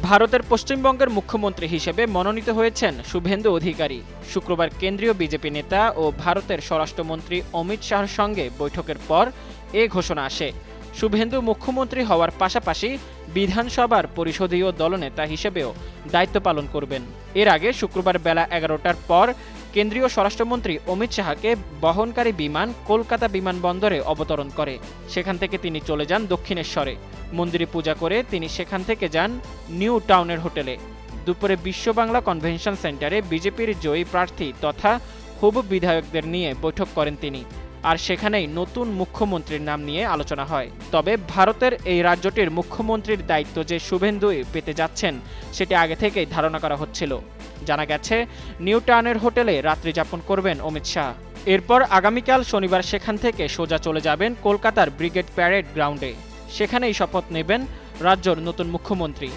ভারতের পশ্চিমবঙ্গের মুখ্যমন্ত্রী হিসেবে মনোনীত হয়েছেন শুভেন্দু অধিকারী। শুক্রবার কেন্দ্রীয় বিজেপি নেতা ও ভারতের স্বরাষ্ট্রমন্ত্রী অমিত শাহর সঙ্গে বৈঠকের পর এ ঘোষণা আসে। শুভেন্দু মুখ্যমন্ত্রী হওয়ার পাশাপাশি বিধানসভার পরিষদীয় দলনেতা হিসেবেও দায়িত্ব পালন করবেন। এর আগে শুক্রবার বেলা 11টার পর কেন্দ্রীয় স্বরাষ্ট্রমন্ত্রী অমিত শাহকে বহনকারী বিমান কলকাতা বিমানবন্দরে অবতরণ করে। সেখান থেকে তিনি চলে যান দক্ষিণেশ্বরে। মন্দিরে পূজা করে তিনি সেখান থেকে যান নিউ টাউনের হোটেলে। দুপুরে বিশ্ব বাংলা কনভেনশন সেন্টারে বিজেপির জয়ী প্রার্থী তথা হবু বিধায়কদের নিয়ে বৈঠক করেন তিনি। আর সেখানেই নতুন মুখ্যমন্ত্রীর নাম নিয়ে আলোচনা হয়। তবে ভারতের এই রাজ্যটির মুখ্যমন্ত্রীর দায়িত্ব যে শুভেন্দুই পেতে যাচ্ছেন সেটি আগে থেকেই ধারণা করা হচ্ছিল। জানা গেছে নিউ টাউনের হোটেলে রাত্রি যাপন করবেন অমিত শাহ। এরপর আগামীকাল শনিবার সেখান থেকে সোজা চলে যাবেন কলকাতার ব্রিগেড প্যারেড গ্রাউন্ডে। সেখানেই শপথ নেবেন রাজ্যের নতুন মুখ্যমন্ত্রী।